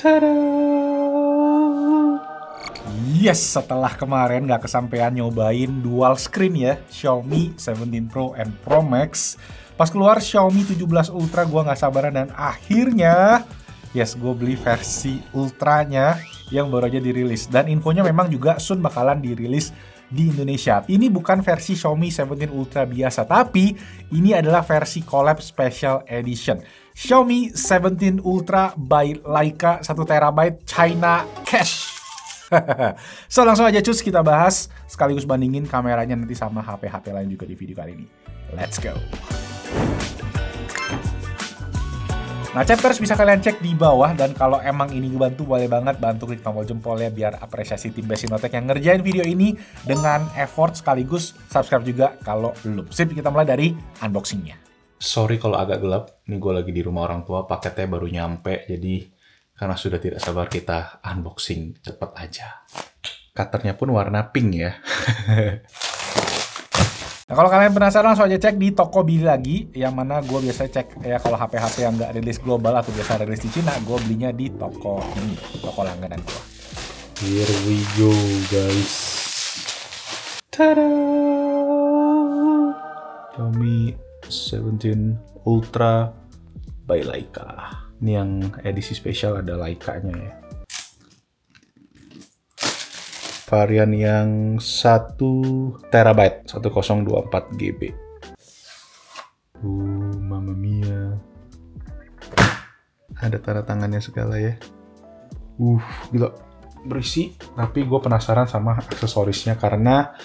Tada! Yes, setelah kemarin nggak kesampaian nyobain dual screen ya, Xiaomi 17 Pro and Pro Max. Pas keluar Xiaomi 17 Ultra, gue nggak sabaran dan akhirnya, yes, gue beli versi Ultranya yang baru aja dirilis. Dan infonya memang juga soon bakalan dirilis di Indonesia. Ini bukan versi Xiaomi 17 Ultra biasa, tapi ini adalah versi collab special edition. Xiaomi 17 Ultra by Leica 1TB China Cash. So langsung aja cus kita bahas, sekaligus bandingin kameranya nanti sama HP-HP lain juga di video kali ini. Let's go. Nah, chapters bisa kalian cek di bawah, dan kalau emang ini ngebantu boleh banget bantu klik tombol jempol ya biar apresiasi tim Besinotek yang ngerjain video ini dengan effort, sekaligus subscribe juga kalau belum. Sip, kita mulai dari unboxingnya. Sorry kalau agak gelap, ini gue lagi di rumah orang tua, paketnya baru nyampe, jadi karena sudah tidak sabar kita unboxing cepet aja. Cutternya pun warna pink ya. Nah, kalau kalian penasaran langsung aja cek di toko Bili lagi, yang mana gue biasanya cek ya kalau HP-HP yang nggak rilis global atau biasa rilis di Cina, gue belinya di toko ini, toko langganan gue. Here we go guys. Tada! Xiaomi 17 Ultra by Leica. Ini yang edisi spesial ada Leica-nya ya. Varian yang 1 TB, 1024 GB. Mamma mia. Ada tanda tangannya segala ya. Gila. Berisi. Tapi gue penasaran sama aksesorisnya karena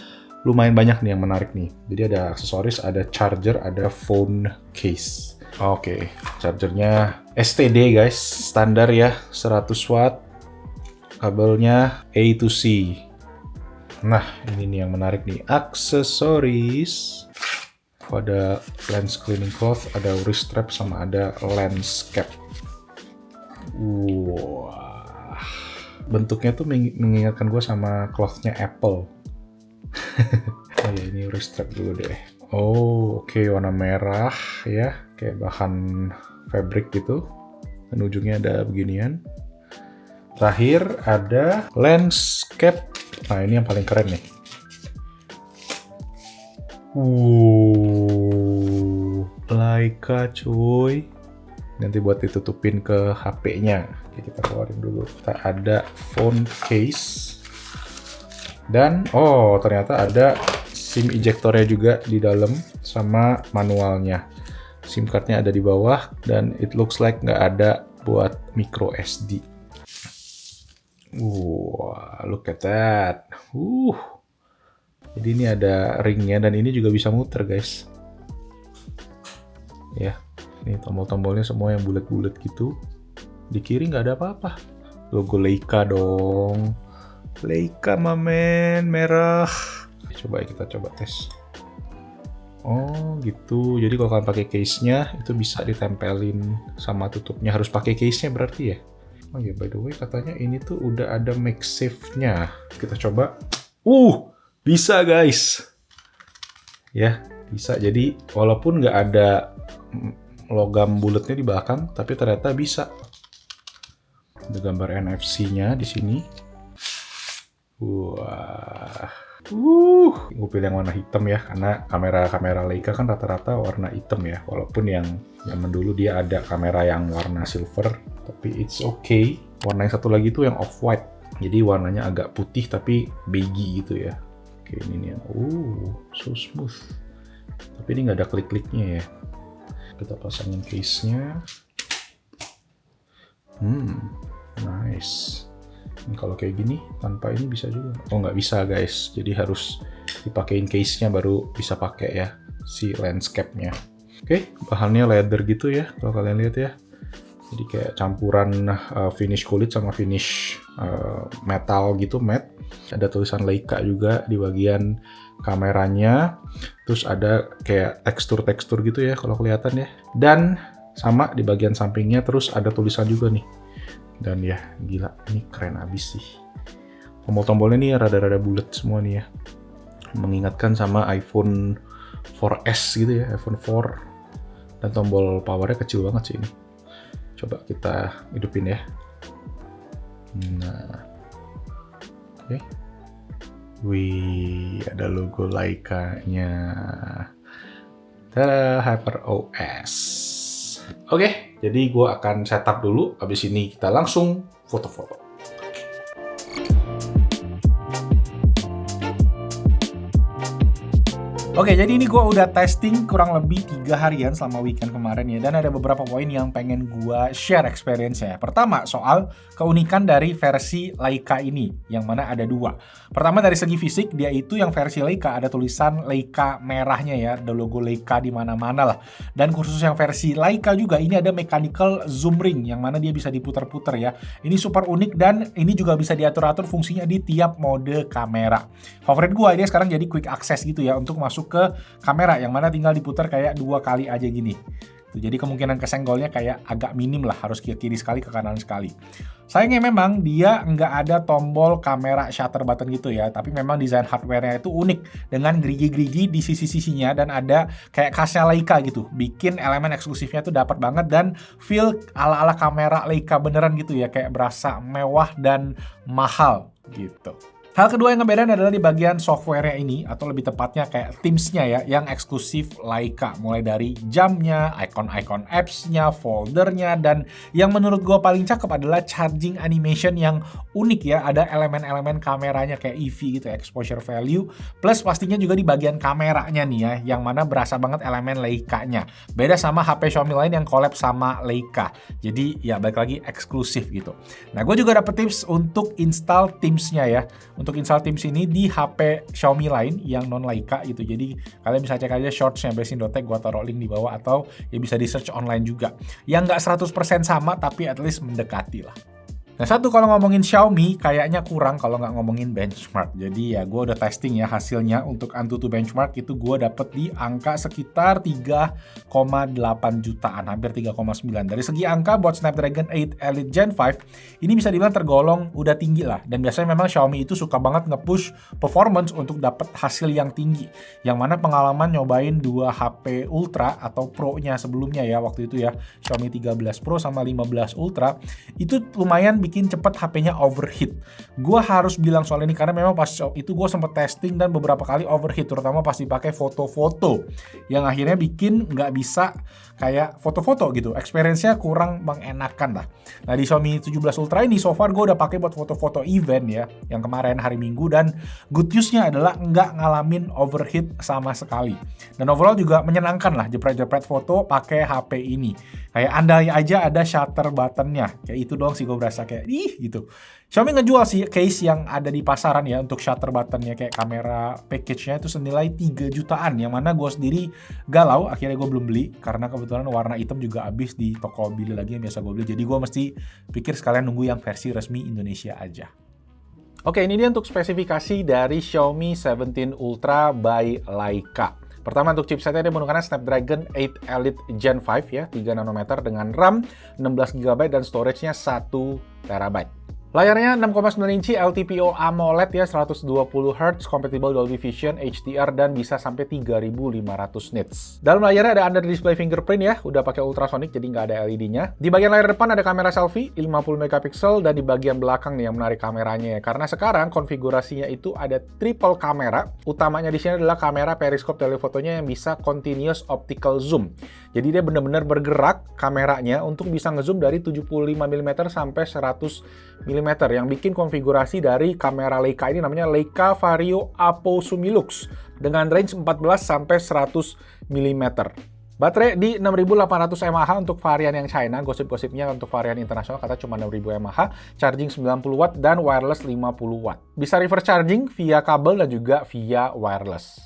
lumayan banyak nih yang menarik nih. Jadi ada aksesoris, ada charger, ada phone case. Oke, chargernya STD guys, standar ya, 100 watt. Kabelnya A to C. Nah, ini nih yang menarik nih, aksesoris. Ada lens cleaning cloth, ada wrist strap, sama ada lens cap. Wah, bentuknya tuh mengingatkan gue sama clothnya Apple. Oh ya, ini wrist strap dulu deh. Oh, oke, warna merah ya, kayak bahan fabric gitu. Dan ujungnya ada beginian. Terakhir ada lens cap. Nah, ini yang paling keren nih. Leica cuy. Nanti buat ditutupin ke HP-nya. Oke, kita keluarin dulu. Kita ada phone case. Dan, oh ternyata ada SIM ejectornya juga di dalam sama manualnya. SIM cardnya ada di bawah dan it looks like nggak ada buat micro SD. Look at that. Jadi ini ada ringnya dan ini juga bisa muter guys. Ya, ini tombol-tombolnya semua yang bulat-bulat gitu. Di kiri nggak ada apa-apa. Logo Leica dong. Leica mamen merah. Coba kita coba tes. Oh gitu, jadi kalau kalian pakai case-nya itu bisa ditempelin sama tutupnya, harus pakai case-nya berarti ya. Oh ya, by the way katanya ini tuh udah ada MagSafe-nya. Kita coba. Bisa guys. Ya, bisa. Jadi walaupun nggak ada logam bulatnya di belakang, tapi ternyata bisa. Ada gambar NFC-nya di sini. Wah. Gue pilih yang warna hitam ya, karena kamera Leica kan rata-rata warna hitam ya. Walaupun yang zaman dulu dia ada kamera yang warna silver, tapi it's okay. Warna yang satu lagi tuh yang off-white. Jadi warnanya agak putih tapi beige gitu ya. Oke, ini nih yang, so smooth. Tapi ini nggak ada klik-kliknya ya. Kita pasangin case-nya. Nice. Kalau kayak gini, tanpa ini bisa juga. Oh, nggak bisa guys. Jadi harus dipakein case-nya baru bisa pakai ya, si lens cap-nya. Oke, bahannya leather gitu ya, kalau kalian lihat ya. Jadi kayak campuran finish kulit sama finish metal gitu, matte. Ada tulisan Leica juga di bagian kameranya. Terus ada kayak tekstur-tekstur gitu ya, kalau kelihatan ya. Dan sama di bagian sampingnya terus ada tulisan juga nih. Dan ya, gila, ini keren abis sih. Tombol-tombolnya nih rada-rada bulat semua nih ya. Mengingatkan sama iPhone 4S gitu ya, iPhone 4. Dan tombol powernya kecil banget sih ini. Coba kita hidupin ya. Nah, oke. Wih, ada logo Leica-nya. Tada, HyperOS. Oke, jadi gue akan setup dulu. Habis ini kita langsung foto-foto. Oke, jadi ini gue udah testing kurang lebih 3 harian selama weekend kemarin ya. Dan ada beberapa poin yang pengen gue share experience-nya. Pertama, soal keunikan dari versi Leica ini, yang mana ada 2. Pertama, dari segi fisik, dia itu yang versi Leica ada tulisan Leica merahnya ya. Ada logo Leica di mana-mana lah. Dan khusus yang versi Leica juga, ini ada mechanical zoom ring, yang mana dia bisa diputar-putar ya. Ini super unik dan ini juga bisa diatur-atur fungsinya di tiap mode kamera. Favorit gue, dia sekarang jadi quick access gitu ya, untuk masuk ke kamera, yang mana tinggal diputar kayak 2 kali aja gini. Jadi kemungkinan kesenggolnya kayak agak minim lah, harus ke kiri sekali, ke kanan sekali. Sayangnya memang dia nggak ada tombol kamera shutter button gitu ya, tapi memang desain hardware-nya itu unik, dengan gerigi-gerigi di sisi-sisinya, dan ada kayak khasnya Leica gitu. Bikin elemen eksklusifnya tuh dapat banget, dan feel ala-ala kamera Leica beneran gitu ya, kayak berasa mewah dan mahal gitu. Hal kedua yang ngebedain adalah di bagian software-nya ini, atau lebih tepatnya kayak themes-nya ya, yang eksklusif Leica. Mulai dari jamnya, icon-icon apps-nya, foldernya, dan yang menurut gue paling cakep adalah charging animation yang unik ya. Ada elemen-elemen kameranya kayak EV gitu, exposure value, plus pastinya juga di bagian kameranya nih ya, yang mana berasa banget elemen Leica-nya. Beda sama HP Xiaomi lain yang collab sama Leica. Jadi ya balik lagi eksklusif gitu. Nah, gue juga dapet tips untuk install themes-nya ya. Untuk install Teams ini di HP Xiaomi lain yang non Leica gitu. Jadi kalian bisa cek aja shorts-nya Blessing.tech, gua taruh link di bawah, atau ya bisa di search online juga. Yang nggak 100% sama, tapi at least mendekati lah. Nah, satu, kalau ngomongin Xiaomi kayaknya kurang kalau nggak ngomongin benchmark. Jadi ya gue udah testing ya hasilnya. Untuk Antutu benchmark itu gue dapet di angka sekitar 3,8 jutaan, hampir 3,9. Dari segi angka buat Snapdragon 8 Elite Gen 5 ini bisa dibilang tergolong udah tinggi lah. Dan biasanya memang Xiaomi itu suka banget nge-push performance untuk dapet hasil yang tinggi. Yang mana pengalaman nyobain 2 HP Ultra atau Pro-nya sebelumnya ya, waktu itu ya, Xiaomi 13 Pro sama 15 Ultra, itu lumayan bikin cepet HP-nya overheat. Gue harus bilang soal ini karena memang pas itu gue sempet testing dan beberapa kali overheat, terutama pas dipakai foto-foto, yang akhirnya bikin nggak bisa kayak foto-foto gitu. Experience-nya kurang mengenakan lah. Nah, di Xiaomi 17 Ultra ini so far gue udah pakai buat foto-foto event ya, yang kemarin hari Minggu, dan good news-nya adalah nggak ngalamin overheat sama sekali. Dan overall juga menyenangkan lah jepret-jepret foto pakai HP ini. Kayak andai aja ada shutter button-nya. Kayak itu doang sih gue berasa kayak gitu. Xiaomi ngejual sih case yang ada di pasaran ya untuk shutter button-nya, kayak kamera package-nya itu senilai 3 jutaan, yang mana gue sendiri galau, akhirnya gue belum beli karena kebetulan warna hitam juga habis di toko beli lagi yang biasa gue beli. Jadi gue mesti pikir sekalian nunggu yang versi resmi Indonesia aja. Oke, ini dia untuk spesifikasi dari Xiaomi 17 Ultra by Leica. Pertama, untuk chipsetnya dia menggunakan Snapdragon 8 Elite Gen 5 ya, 3 nanometer dengan RAM 16GB dan storage-nya 1TB. Layarnya 6,9 inci LTPO AMOLED ya, 120Hz, compatible Dolby Vision, HDR, dan bisa sampai 3500 nits. Dalam layarnya ada under display fingerprint ya, udah pakai ultrasonic jadi nggak ada LED-nya. Di bagian layar depan ada kamera selfie 50MP, dan di bagian belakang nih yang menarik kameranya ya, karena sekarang konfigurasinya itu ada triple kamera. Utamanya di sini adalah kamera periskop telefotonya yang bisa continuous optical zoom. Jadi dia benar-benar bergerak kameranya untuk bisa ngezoom dari 75mm sampai 100mm, yang bikin konfigurasi dari kamera Leica ini namanya Leica Vario Apo Sumilux dengan range 14 sampai 100 mm. Baterai di 6800 mAh untuk varian yang China, gosip-gosipnya untuk varian internasional kata cuma 6000 mAh, charging 90W dan wireless 50W. Bisa reverse charging via kabel dan juga via wireless.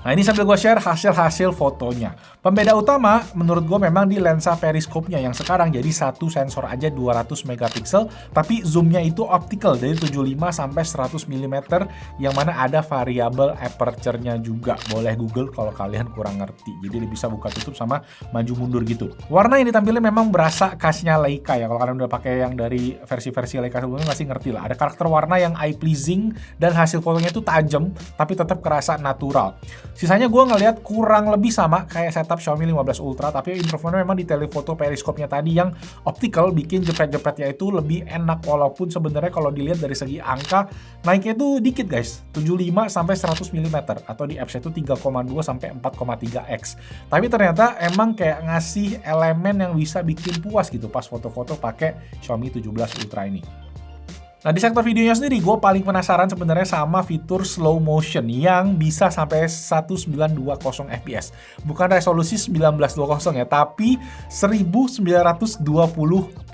Nah, ini sambil gue share hasil-hasil fotonya. Pembeda utama menurut gue memang di lensa periskopnya yang sekarang jadi satu sensor aja 200MP, tapi zoomnya itu optical dari 75 sampai 100mm, yang mana ada variabel aperture-nya juga. Boleh Google kalau kalian kurang ngerti. Jadi bisa buka tutup sama maju mundur gitu. Warna yang ditampilnya memang berasa khasnya Leica ya. Kalau kalian udah pakai yang dari versi-versi Leica sebelumnya masih ngerti lah. Ada karakter warna yang eye pleasing dan hasil fotonya itu tajam tapi tetap kerasa natural. Sisanya gue ngeliat kurang lebih sama kayak setup Xiaomi 15 Ultra, tapi improvementnya memang di telefoto periskopnya tadi yang optical bikin jepret-jepretnya itu lebih enak, walaupun sebenarnya kalau dilihat dari segi angka naiknya itu dikit guys, 75 sampai 100 mm atau di apps itu 3,2 sampai 4,3x. Tapi ternyata emang kayak ngasih elemen yang bisa bikin puas gitu pas foto-foto pakai Xiaomi 17 Ultra ini. Nah, di sektor videonya sendiri, gue paling penasaran sebenarnya sama fitur slow motion yang bisa sampai 1920 fps. Bukan resolusi 1920 ya, tapi 1920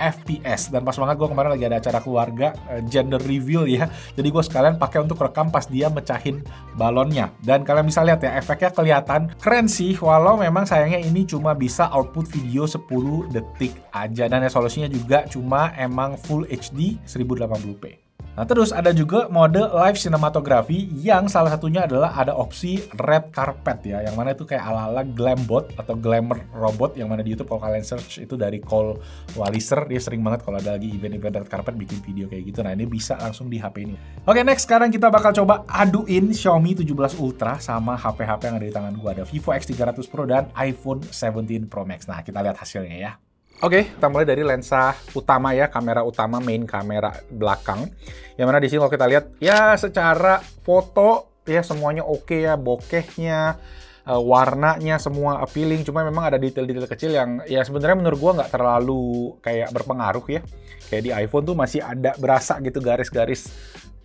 fps. Dan pas banget gue kemarin lagi ada acara keluarga, gender reveal ya. Jadi gue sekalian pakai untuk rekam pas dia mecahin balonnya. Dan kalian bisa lihat ya, efeknya kelihatan keren sih, walau memang sayangnya ini cuma bisa output video 10 detik aja. Dan resolusinya juga cuma emang Full HD 1080p. Nah, terus ada juga mode live cinematography yang salah satunya adalah ada opsi red carpet ya, yang mana itu kayak ala-ala glambot atau glamour robot, yang mana di YouTube kalau kalian search itu dari Cole Walliser, dia sering banget kalau ada lagi event-event red carpet bikin video kayak gitu. Nah, ini bisa langsung di HP ini. Oke, next sekarang kita bakal coba aduin Xiaomi 17 Ultra sama HP-HP yang ada di tangan gua, ada Vivo X300 Pro dan iPhone 17 Pro Max. Nah, kita lihat hasilnya ya. Oke, kita mulai dari lensa utama ya, kamera utama, main kamera belakang. Yang mana di sini kalau kita lihat ya secara foto ya semuanya oke ya, bokehnya, warnanya semua appealing. Cuma memang ada detail-detail kecil yang ya sebenarnya menurut gua nggak terlalu kayak berpengaruh ya. Kayak di iPhone tuh masih ada berasa gitu garis-garis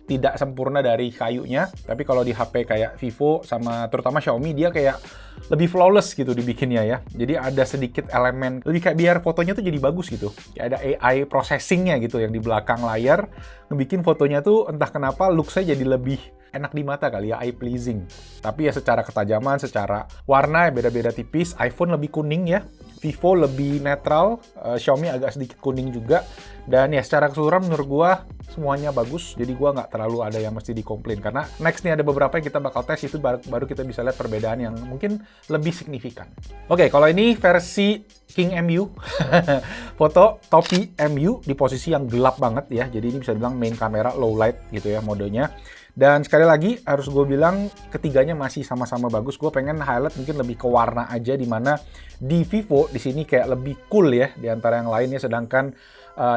tidak sempurna dari kayunya. Tapi kalau di HP kayak Vivo sama terutama Xiaomi, dia kayak lebih flawless gitu dibikinnya ya. Jadi ada sedikit elemen lebih kayak biar fotonya tuh jadi bagus gitu. Kayak ada AI processingnya gitu yang di belakang layar ngebikin fotonya tuh entah kenapa looks-nya jadi lebih enak di mata kali ya, eye pleasing. Tapi ya secara ketajaman, secara warna beda-beda tipis. iPhone lebih kuning ya, Vivo lebih netral, Xiaomi agak sedikit kuning juga. Dan ya secara keseluruhan menurut gua semuanya bagus, jadi gua nggak terlalu ada yang mesti dikomplain. Karena next nih ada beberapa yang kita bakal tes, itu baru kita bisa lihat perbedaan yang mungkin lebih signifikan. Oke, kalau ini versi King MU, foto topi MU di posisi yang gelap banget ya. Jadi ini bisa dibilang main kamera low light gitu ya modenya. Dan sekali lagi harus gue bilang ketiganya masih sama-sama bagus. Gue pengen highlight mungkin lebih ke warna aja, dimana di Vivo di sini kayak lebih cool ya di antara yang lainnya. Sedangkan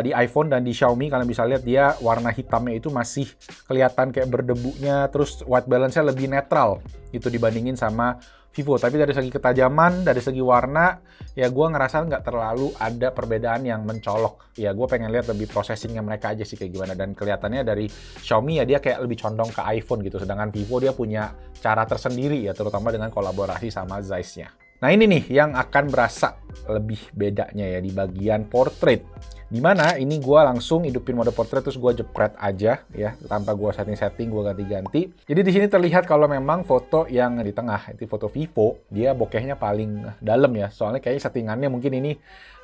di iPhone dan di Xiaomi kalian bisa lihat dia warna hitamnya itu masih kelihatan kayak berdebunya. Terus white balance-nya lebih netral itu dibandingin sama Vivo. Tapi dari segi ketajaman, dari segi warna, ya gue ngerasa nggak terlalu ada perbedaan yang mencolok. Ya gue pengen lihat lebih processingnya mereka aja sih kayak gimana. Dan kelihatannya dari Xiaomi ya dia kayak lebih condong ke iPhone gitu. Sedangkan Vivo dia punya cara tersendiri ya, terutama dengan kolaborasi sama Zeiss-nya. Nah ini nih yang akan berasa lebih bedanya ya di bagian portrait. Dimana ini gue langsung hidupin mode portrait terus gue jepret aja ya tanpa gue setting gue ganti-ganti. Jadi di sini terlihat kalau memang foto yang di tengah itu foto Vivo dia bokehnya paling dalam ya. Soalnya kayaknya settingannya mungkin ini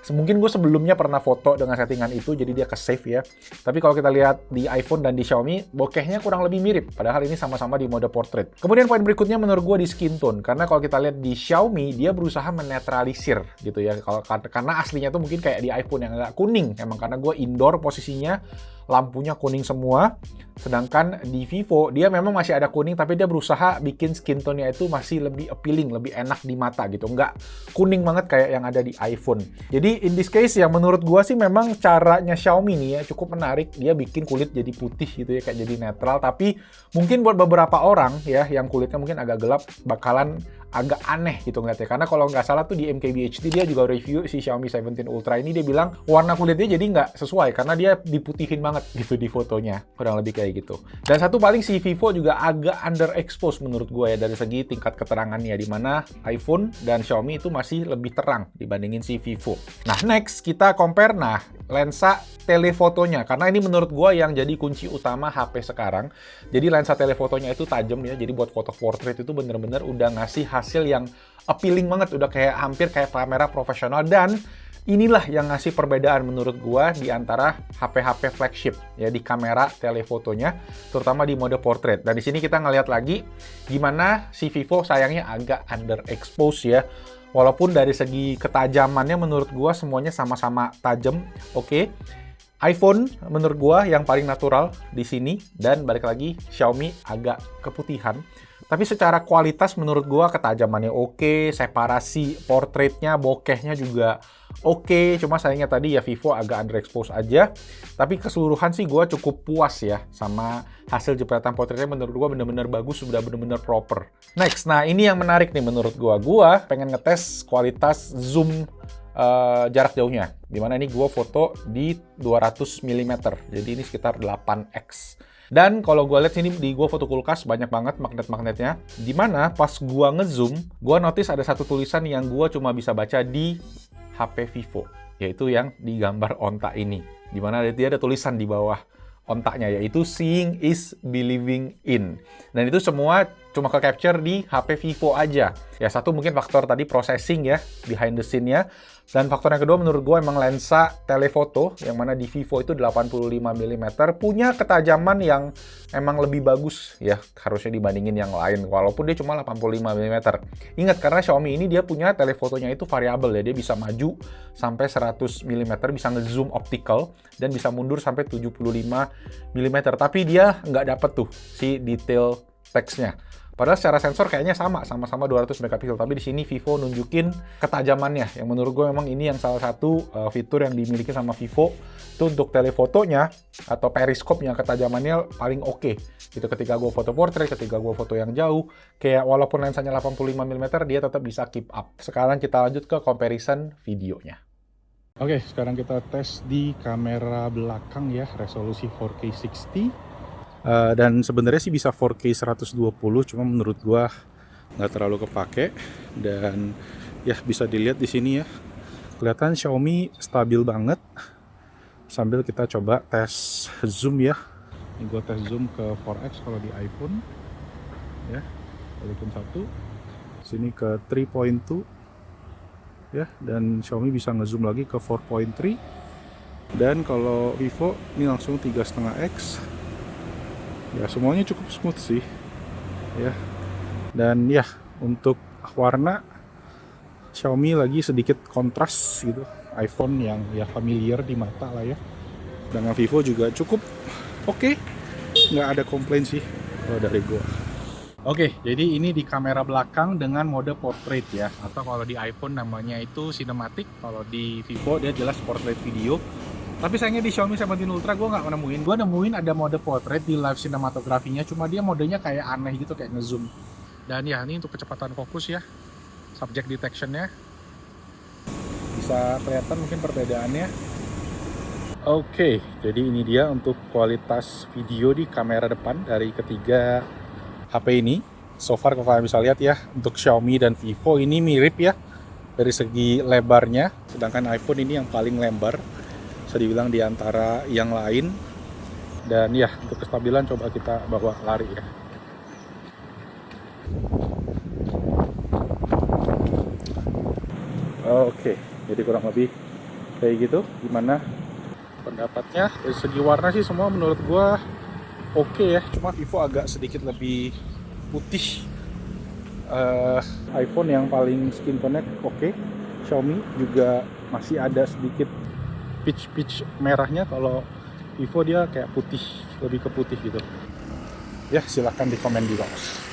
mungkin gue sebelumnya pernah foto dengan settingan itu jadi dia ke save ya. Tapi kalau kita lihat di iPhone dan di Xiaomi bokehnya kurang lebih mirip. Padahal ini sama-sama di mode portrait. Kemudian poin berikutnya menurut gue di skin tone. Karena kalau kita lihat di Xiaomi dia berusaha menetralisir gitu ya. Karena aslinya tuh mungkin kayak di iPhone yang agak kuning. Emang karena gue indoor posisinya lampunya kuning semua. Sedangkan di Vivo dia memang masih ada kuning tapi dia berusaha bikin skin tone-nya itu masih lebih appealing, lebih enak di mata gitu. Nggak kuning banget kayak yang ada di iPhone. Jadi in this case yang menurut gua sih memang caranya Xiaomi nih ya cukup menarik. Dia bikin kulit jadi putih gitu ya, kayak jadi netral. Tapi mungkin buat beberapa orang ya yang kulitnya mungkin agak gelap bakalan agak aneh gitu ngeliatnya. Karena kalau nggak salah tuh di MKBHD dia juga review si Xiaomi 17 Ultra ini, dia bilang warna kulitnya jadi nggak sesuai karena dia diputihin banget gitu di fotonya. Kurang lebih kayak gitu. Dan satu paling si Vivo juga agak underexposed menurut gue ya dari segi tingkat keterangannya, di mana iPhone dan Xiaomi itu masih lebih terang dibandingin si Vivo. Nah next kita compare lensa telefotonya, karena ini menurut gue yang jadi kunci utama HP sekarang. Jadi lensa telefotonya itu tajam ya, jadi buat foto portrait itu bener-bener udah ngasih hasil yang appealing banget, udah kayak hampir kayak kamera profesional. Dan inilah yang ngasih perbedaan menurut gua di antara HP-HP flagship ya di kamera telefotonya, terutama di mode portrait. Dan di sini kita ngelihat lagi gimana si Vivo sayangnya agak underexposed ya. Walaupun dari segi ketajamannya menurut gua semuanya sama-sama tajam, oke. iPhone menurut gua yang paling natural di sini, dan balik lagi Xiaomi agak keputihan. Tapi secara kualitas menurut gua ketajamannya oke, separasi portraitnya, bokehnya juga oke. Cuma sayangnya tadi ya Vivo agak underexpose aja. Tapi keseluruhan sih gua cukup puas ya sama hasil jepretan portraitnya. Menurut gua bener-bener bagus, sudah bener-bener proper. Next, nah ini yang menarik nih menurut gua. Gua pengen ngetes kualitas zoom jarak jauhnya. Dimana ini gue foto di 200 mm, jadi ini sekitar 8x. Dan kalau gue lihat sini di gue foto kulkas banyak banget magnet-magnetnya. Dimana pas gue ngezoom, gue notice ada satu tulisan yang gue cuma bisa baca di HP Vivo, yaitu yang di gambar onta ini. Dimana dia ada tulisan di bawah ontaknya, yaitu seeing is believing in. Dan itu semua cuma ke-capture di HP Vivo aja. Ya satu mungkin faktor tadi processing ya, behind the scene-nya. Dan faktor yang kedua menurut gue emang lensa telefoto, yang mana di Vivo itu 85 mm, punya ketajaman yang emang lebih bagus ya, harusnya dibandingin yang lain, walaupun dia cuma 85 mm. Ingat, karena Xiaomi ini dia punya telefotonya itu variabel ya, dia bisa maju sampai 100 mm, bisa nge-zoom optical, dan bisa mundur sampai 75 mm. Tapi dia nggak dapet tuh si detail teksnya. Padahal secara sensor kayaknya sama-sama 200 megapiksel, tapi di sini Vivo nunjukin ketajamannya, yang menurut gue memang ini yang salah satu fitur yang dimiliki sama Vivo, itu untuk telefotonya atau periskopnya ketajamannya paling oke. Gitu ketika gue foto portrait, ketika gue foto yang jauh, kayak walaupun lensanya 85 mm, dia tetap bisa keep up. Sekarang kita lanjut ke comparison videonya. Oke, sekarang kita tes di kamera belakang ya, resolusi 4K 60. Dan sebenarnya sih bisa 4K 120, cuma menurut gua nggak terlalu kepake. Dan ya bisa dilihat di sini ya, kelihatan Xiaomi stabil banget. Sambil kita coba tes zoom ya. Ini gua tes zoom ke 4x kalau di iPhone ya, walaupun satu. Sini ke 3.2 ya, dan Xiaomi bisa ngezoom lagi ke 4.3. Dan kalau Vivo ini langsung 3,5x. Ya semuanya cukup smooth sih ya. Dan ya untuk warna Xiaomi lagi sedikit kontras gitu, iPhone yang ya familiar di mata lah ya. Dengan Vivo juga cukup oke, nggak ada komplain sih kalau dari gua. Oke, jadi ini di kamera belakang dengan mode portrait ya, atau kalau di iPhone namanya itu cinematic, kalau di Vivo dia jelas portrait video. Tapi sayangnya di Xiaomi 17 Ultra gue nggak nemuin. Gue nemuin ada mode portrait di live cinematografinya, cuma dia modenya kayak aneh gitu, kayak ngezoom. Dan ya ini untuk kecepatan fokus ya, subject detectionnya bisa kelihatan mungkin perbedaannya. Oke, jadi ini dia untuk kualitas video di kamera depan dari ketiga HP ini. So far kalau kalian bisa lihat ya, untuk Xiaomi dan Vivo ini mirip ya dari segi lebarnya, sedangkan iPhone ini yang paling lebar, bisa dibilang di antara yang lain. Dan ya untuk kestabilan coba kita bawa lari ya. Oke, jadi kurang lebih kayak gitu. Gimana pendapatnya? Dari segi warna sih semua menurut gua oke ya, cuma Vivo agak sedikit lebih putih. iPhone yang paling skin tone oke. Xiaomi juga masih ada sedikit pitch merahnya, kalau Vivo dia kayak putih, lebih ke putih gitu. Ya silahkan di komen di bawah.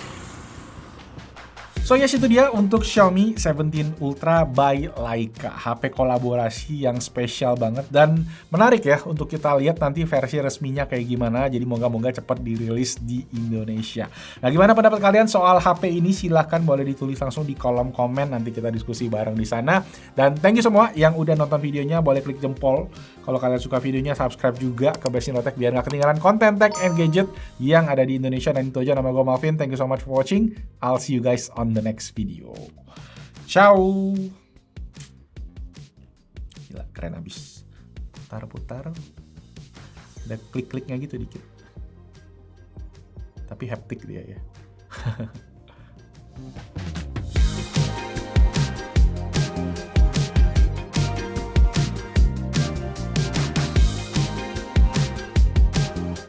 So yes, itu dia untuk Xiaomi 17 Ultra by Leica, HP kolaborasi yang spesial banget dan menarik ya untuk kita lihat nanti versi resminya kayak gimana. Jadi moga-moga cepat dirilis di Indonesia. Nah, gimana pendapat kalian soal HP ini? Silahkan boleh ditulis langsung di kolom komen, nanti kita diskusi bareng di sana. Dan thank you semua yang udah nonton videonya, boleh klik jempol kalau kalian suka videonya, subscribe juga ke Best in Tech biar gak ketinggalan konten tech and gadget yang ada di Indonesia. Dan itu aja, nama gue Malvin, thank you so much for watching. I'll see you guys on the next video. Ciao. Gila, keren abis. Putar-putar. Ada klik-kliknya gitu dikit. Tapi haptic dia ya.